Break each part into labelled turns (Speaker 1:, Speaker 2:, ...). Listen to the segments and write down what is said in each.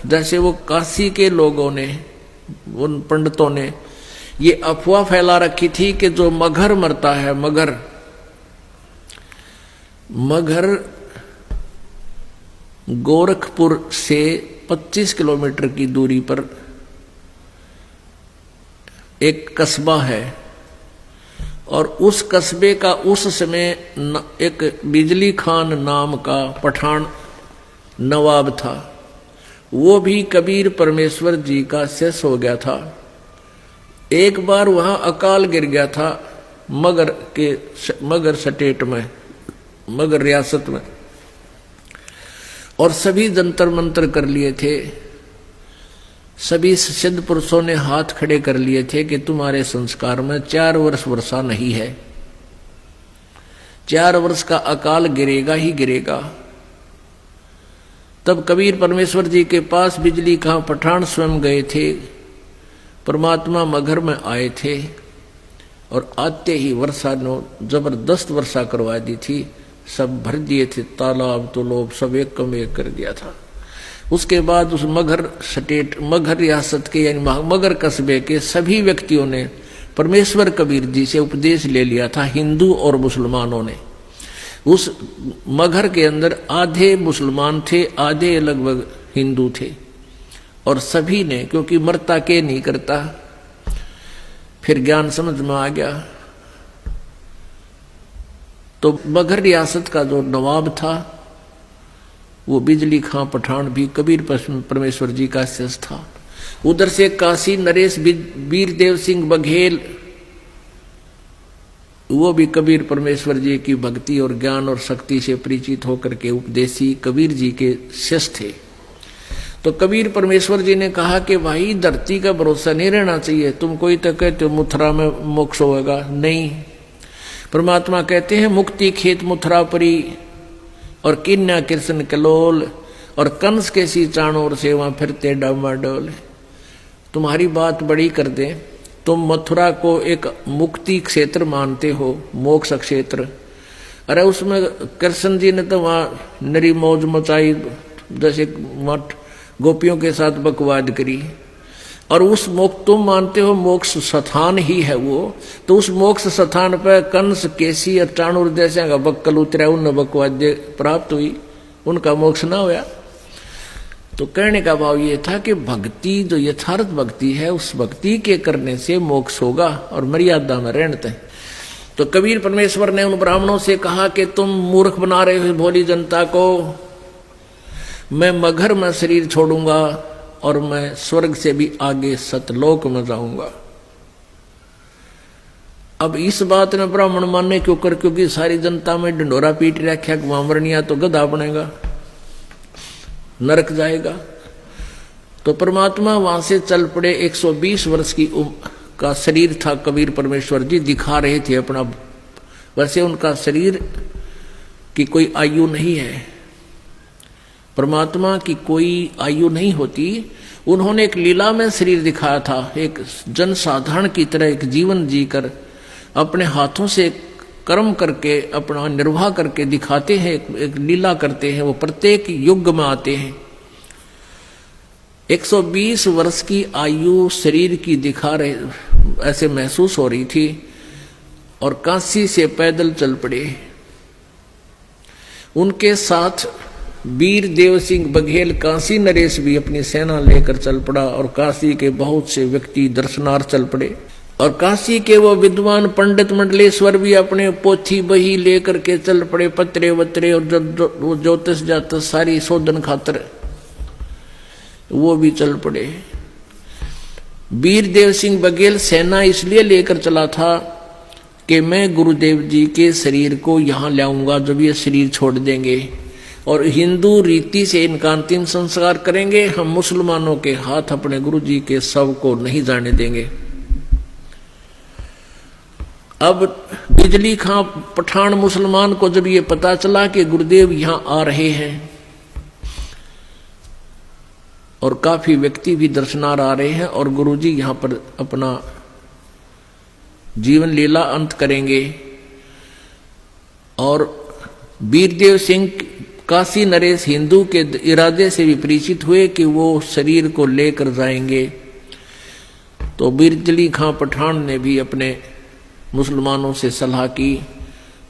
Speaker 1: जैसे वो काशी के लोगों ने, उन पंडितों ने ये अफवाह फैला रखी थी कि जो मगर मरता है, मगर गोरखपुर से 25 किलोमीटर की दूरी पर एक कस्बा है, और उस कस्बे का उस समय एक बिजली खान नाम का पठान नवाब था। वो भी कबीर परमेश्वर जी का शिष्य हो गया था। एक बार वहां अकाल गिर गया था मगर स्टेट में, मगर रियासत में, और सभी जंतर मंतर कर लिए थे। सभी सिद्ध पुरुषों ने हाथ खड़े कर लिए थे कि तुम्हारे संस्कार में 4 वर्ष वर्षा नहीं है, 4 वर्ष का अकाल गिरेगा ही गिरेगा। तब कबीर परमेश्वर जी के पास बिजली खां पठान स्वयं गए थे, परमात्मा मगर में आए थे, और आते ही वर्षा ने जबरदस्त वर्षा करवा दी थी। सब भर दिए थे तालाब तालाब, सब एक कम एक कर दिया था। उसके बाद उस मगर रियासत के यानी मगर कस्बे के सभी व्यक्तियों ने परमेश्वर कबीर जी से उपदेश ले लिया था। हिंदू और मुसलमानों ने, उस मगर के अंदर आधे मुसलमान थे, आधे लगभग हिंदू थे, और सभी ने, क्योंकि मरता के नहीं करता, फिर ज्ञान समझ में आ गया। तो मगर रियासत का जो नवाब था वो बिजली खां पठान भी कबीर परमेश्वर जी का शिष्य था। उधर से काशी नरेश वीरदेव सिंह बघेल, वो भी कबीर परमेश्वर जी की भक्ति और ज्ञान और शक्ति से परिचित होकर के उपदेशी कबीर जी के शिष्य थे। तो कबीर परमेश्वर जी ने कहा कि भाई धरती का भरोसा नहीं रहना चाहिए, तुम कोई तो कहते हो मथुरा में मोक्ष होगा, नहीं। परमात्मा कहते हैं मुक्ति खेत मथुरा परी, और किन्या कृष्ण कलोल, और कंस के सी चाणोर से वहां फिरते डामाडोल। तुम्हारी बात बड़ी कर दे, तुम मथुरा को एक मुक्ति क्षेत्र मानते हो, मोक्ष क्षेत्र। अरे उसमें कृष्ण जी ने तो वहां नरी मौज मचाई, जैसे मठ गोपियों के साथ बकवाद करी, और उस मोक्ष तुम मानते हो मोक्ष स्थान ही है वो, तो उस मोक्ष स्थान पर कंस केसी और चाणूर जैसे का बक्कल उतरा, उन बकवाद प्राप्त हुई, उनका मोक्ष ना हुआ। तो कहने का भाव ये था कि भक्ति जो यथार्थ भक्ति है, उस भक्ति के करने से मोक्ष होगा, और मर्यादा में रहते हैं। तो कबीर परमेश्वर ने उन ब्राह्मणों से कहा कि तुम मूर्ख बना रहे हो भोली जनता को, मैं मगर में शरीर छोड़ूंगा और मैं स्वर्ग से भी आगे सतलोक में जाऊंगा। अब इस बात ने ब्राह्मण मानने क्यों कर, क्योंकि सारी जनता में ढिंडोरा पीट रखा कि वामरनिया तो गधा बनेगा, नरक जाएगा। तो परमात्मा वहां से चल पड़े। 120 वर्ष की का शरीर था कबीर परमेश्वर जी, दिखा रहे थे अपना। वैसे उनका शरीर की कोई आयु नहीं है, परमात्मा की कोई आयु नहीं होती। उन्होंने एक लीला में शरीर दिखाया था, एक जनसाधारण की तरह एक जीवन जीकर अपने हाथों से कर्म करके अपना निर्वाह करके दिखाते हैं, एक लीला करते हैं। वो प्रत्येक युग में आते हैं। 120 वर्ष की आयु शरीर की दिखा रहे, ऐसे महसूस हो रही थी, और काशी से पैदल चल पड़े। उनके साथ वीरदेव सिंह बघेल काशी नरेश भी अपनी सेना लेकर चल पड़ा, और काशी के बहुत से व्यक्ति दर्शनार्थ चल पड़े। और काशी के वो विद्वान पंडित मंडलेश्वर भी अपने पोथी बही लेकर के चल पड़े, पत्रे वत्रे और ज्योतिष जातस सारी शोधन खातर वो भी चल पड़े। वीरदेव सिंह बघेल सेना इसलिए लेकर चला था कि मैं गुरुदेव जी के शरीर को यहाँ लाऊंगा जब ये शरीर छोड़ देंगे, और हिंदू रीति से इनका अंतिम संस्कार करेंगे। हम मुसलमानों के हाथ अपने गुरु जी के शव को नहीं जाने देंगे। अब बिजली खां पठान मुसलमान को जब ये पता चला कि गुरुदेव यहाँ आ रहे हैं, और काफी व्यक्ति भी दर्शनार्थ आ रहे हैं, और गुरुजी यहाँ पर अपना जीवन लीला अंत करेंगे, और वीरदेव सिंह काशी नरेश हिंदू के इरादे से भी परिचित हुए कि वो शरीर को लेकर जाएंगे। तो बिजली खां पठान ने भी अपने मुसलमानों से सलाह की।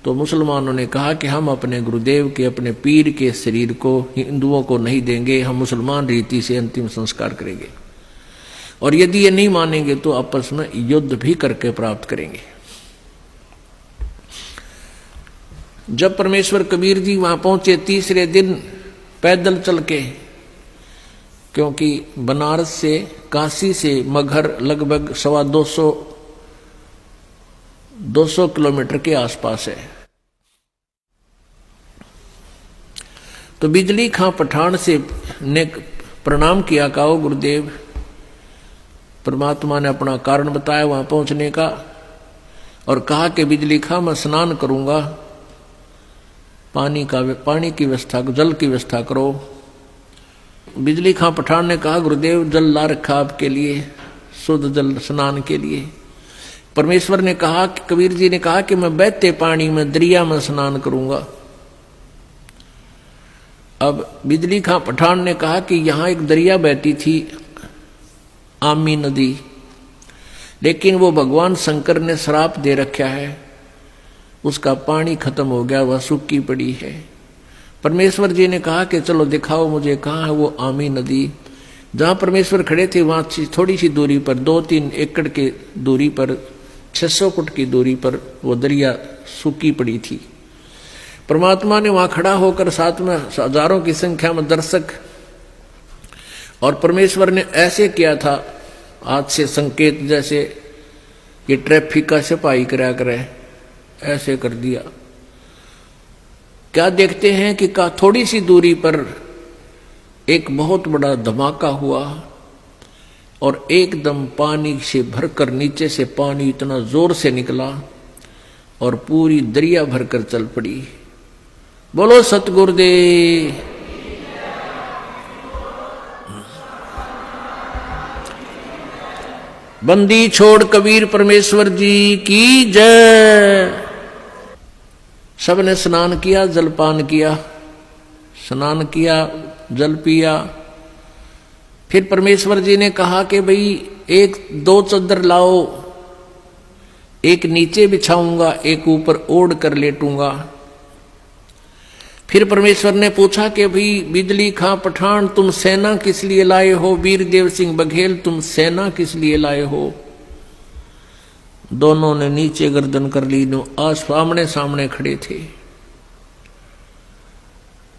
Speaker 1: तो मुसलमानों ने कहा कि हम अपने गुरुदेव के, अपने पीर के शरीर को हिंदुओं को नहीं देंगे, हम मुसलमान रीति से अंतिम संस्कार करेंगे, और यदि ये नहीं मानेंगे तो आपस में युद्ध भी करके प्राप्त करेंगे। जब परमेश्वर कबीर जी वहां पहुंचे तीसरे दिन पैदल चल के, क्योंकि बनारस से, काशी से मगहर लगभग 200 किलोमीटर के आसपास है। तो बिजली खां पठान से ने प्रणाम किया, कहो गुरुदेव। परमात्मा ने अपना कारण बताया वहां पहुंचने का, और कहा कि बिजली खां मैं स्नान करूंगा, पानी की व्यवस्था, जल की व्यवस्था करो। बिजली खां पठान ने कहा गुरुदेव जल ला रखा आपके लिए, शुद्ध जल स्नान के लिए। परमेश्वर ने कहा कि कबीर जी ने कहा कि मैं बहते पानी में, दरिया में स्नान करूंगा। अब बिजली खां पठान ने कहा कि यहां एक दरिया बहती थी, आमी नदी, लेकिन वो भगवान शंकर ने श्राप दे रखा है, उसका पानी खत्म हो गया, वह सूखी पड़ी है। परमेश्वर जी ने कहा कि चलो दिखाओ मुझे कहाँ है वो आमी नदी। जहां परमेश्वर खड़े थे वहां थोड़ी सी दूरी पर, 2-3 एकड़ की दूरी पर, 600 फुट की दूरी पर वो दरिया सूखी पड़ी थी। परमात्मा ने वहां खड़ा होकर साथ में हजारों की संख्या में दर्शक, और परमेश्वर ने ऐसे किया था हाथ से संकेत, जैसे ये ट्रैफिक का सिपाही करा करे, ऐसे कर दिया। क्या देखते हैं कि थोड़ी सी दूरी पर एक बहुत बड़ा धमाका हुआ, और एकदम पानी से भरकर नीचे से पानी इतना जोर से निकला और पूरी दरिया भरकर चल पड़ी। बोलो सतगुरुदेव। बंदी छोड़ कबीर परमेश्वर जी की जय। सबने स्नान किया, जलपान किया, स्नान किया, जल पिया। फिर परमेश्वर जी ने कहा कि भाई 1-2 चद्दर लाओ, एक नीचे बिछाऊंगा, एक ऊपर ओढ़ कर लेटूंगा। फिर परमेश्वर ने पूछा कि भाई बिजली खां पठान तुम सेना किस लिए लाए हो, वीरदेव सिंह बघेल तुम सेना किस लिए लाए हो। दोनों ने नीचे गर्दन कर ली, आमने सामने खड़े थे।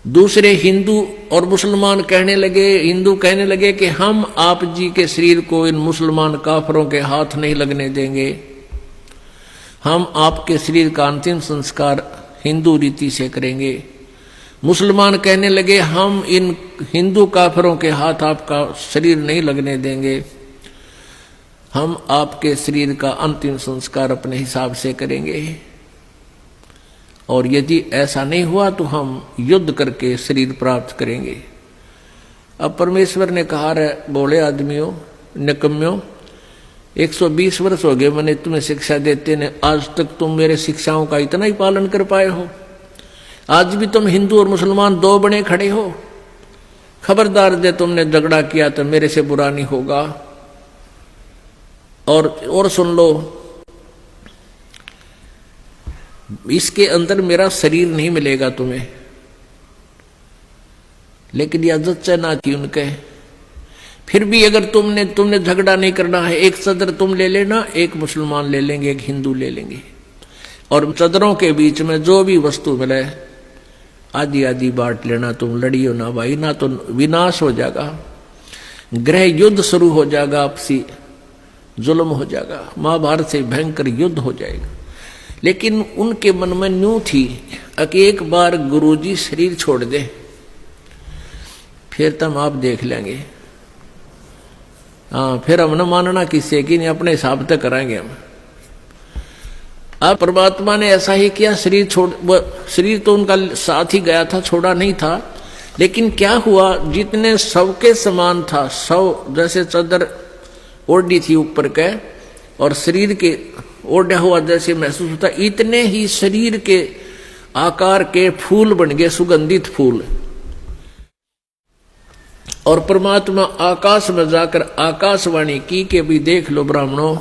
Speaker 1: दूसरे हिंदू और मुसलमान कहने लगे, हिंदू कहने लगे कि हम आप जी के शरीर को इन मुसलमान काफरों के हाथ नहीं लगने देंगे, हम आपके शरीर का अंतिम संस्कार हिंदू रीति से करेंगे। मुसलमान कहने लगे हम इन हिंदू काफरों के हाथ आपका शरीर नहीं लगने देंगे, हम आपके शरीर का अंतिम संस्कार अपने हिसाब से करेंगे, और यदि ऐसा नहीं हुआ तो हम युद्ध करके शरीर प्राप्त करेंगे। अब परमेश्वर ने कहा रे बोले आदमियों, निकम्यों, 120 वर्ष हो गए मैंने तुम्हें शिक्षा देते ने, आज तक तुम मेरे शिक्षाओं का इतना ही पालन कर पाए हो। आज भी तुम हिंदू और मुसलमान 2 बने खड़े हो। खबरदार दे तुमने झगड़ा किया तो मेरे से बुरा नहीं होगा। और सुन लो, इसके अंदर मेरा शरीर नहीं मिलेगा तुम्हें। लेकिन यह जच्चा ना थी उनके। फिर भी अगर तुमने झगड़ा नहीं करना है, एक सदर तुम ले लेना, एक मुसलमान ले लेंगे, एक हिंदू ले लेंगे, और सदरों के बीच में जो भी वस्तु मिले आधी आधी बांट लेना। तुम लड़ियो ना भाई, ना तो विनाश हो जाएगा, गृह युद्ध शुरू हो जाएगा, आपसी जुल्म हो जाएगा, महाभारत से भयंकर युद्ध हो जाएगा। लेकिन उनके मन में न्यू थी कि एक बार गुरुजी शरीर छोड़ दे, फिर तुम आप देख लेंगे। हाँ, फिर हम न मानना किससे कि नहीं, अपने हिसाब से कराएंगे हम। अब परमात्मा ने ऐसा ही किया, शरीर तो उनका साथ ही गया था, छोड़ा नहीं था। लेकिन क्या हुआ, जितने शव के समान था, शव जैसे चादर ओढ़ी थी ऊपर के, और शरीर के ओढ़ा हुआ जैसे महसूस होता, इतने ही शरीर के आकार के फूल बन गए, सुगंधित फूल। और परमात्मा आकाश में जाकर आकाशवाणी की कि भी देख लो ब्राह्मणों,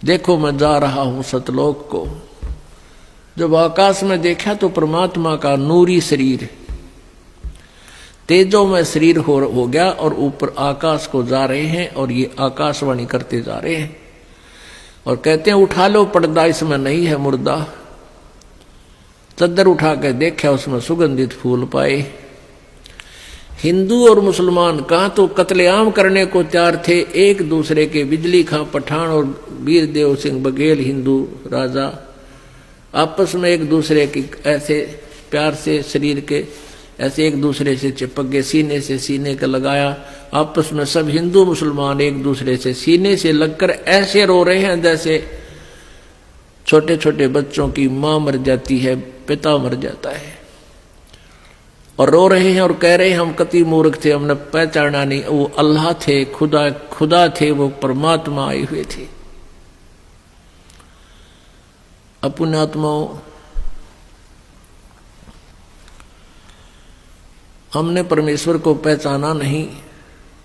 Speaker 1: देखो मैं जा रहा हूं सतलोक को। जब आकाश में देखा तो परमात्मा का नूरी शरीर तेजो में शरीर हो गया और ऊपर आकाश को जा रहे हैं और ये आकाशवाणी करते जा रहे हैं और कहते हैं उठा लो पर्दा, इसमें नहीं है मुर्दा। चद्दर उठा के देखा, उसमें सुगंधित फूल पाए। हिंदू और मुसलमान कहां तो कत्लेआम करने को तैयार थे एक दूसरे के। बिजली खां पठान और वीर देव सिंह बघेल हिंदू राजा आपस में एक दूसरे की ऐसे प्यार से शरीर के ऐसे एक दूसरे से चिपक गए, सीने से सीने का लगाया। आपस में सब हिंदू मुसलमान एक दूसरे से सीने से लगकर ऐसे रो रहे हैं जैसे छोटे छोटे बच्चों की मां मर जाती है, पिता मर जाता है। और रो रहे हैं और कह रहे हैं हम कति मूर्ख थे, हमने पहचाना नहीं, वो अल्लाह थे, खुदा थे, वो परमात्मा आए हुए थे। पुण्यात्माओं, हमने परमेश्वर को पहचाना नहीं।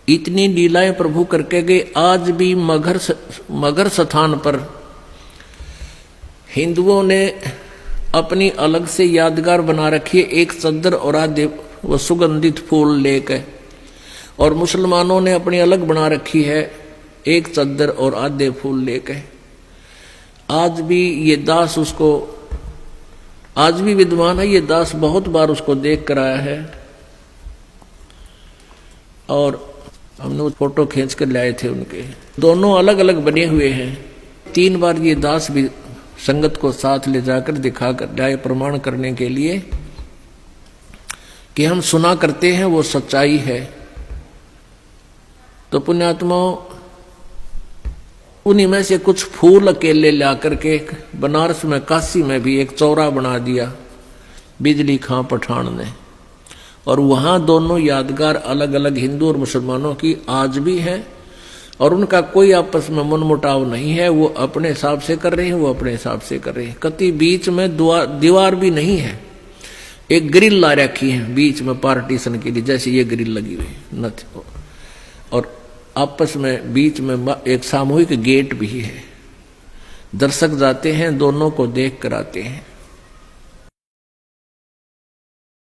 Speaker 1: इतनी लीलाएं प्रभु करके गए। आज भी मगर स्थान पर हिंदुओं ने अपनी अलग से यादगार बना रखी है, एक चद्दर और आधे वो सुगंधित फूल लेकर। और मुसलमानों ने अपनी अलग बना रखी है, एक चद्दर और आधे फूल लेकर। आज भी ये दास उसको, आज भी विद्वान है ये दास, बहुत बार उसको देख कर आया है और हमने वो फोटो खींच कर लाए थे उनके। दोनों अलग अलग बने हुए हैं। 3 बार ये दास भी संगत को साथ ले जाकर दिखा कर जाए, प्रमाण करने के लिए कि हम सुना करते हैं वो सच्चाई है। तो पुण्यात्माओं, उन्हीं में से कुछ फूल अकेले ला करके बनारस में, काशी में भी एक चौरा बना दिया बिजली खां पठान ने। और वहां दोनों यादगार अलग अलग हिंदू और मुसलमानों की आज भी है और उनका कोई आपस में मनमुटाव नहीं है। वो अपने हिसाब से कर रहे हैं, वो अपने हिसाब से कर रहे हैं। कति बीच में दीवार भी नहीं है, एक ग्रिल ला रखी है बीच में पार्टीशन के लिए, जैसे ये ग्रिल लगी हुई न। और आपस में बीच में एक सामूहिक गेट भी है। दर्शक जाते हैं, दोनों को देख कर आते हैं।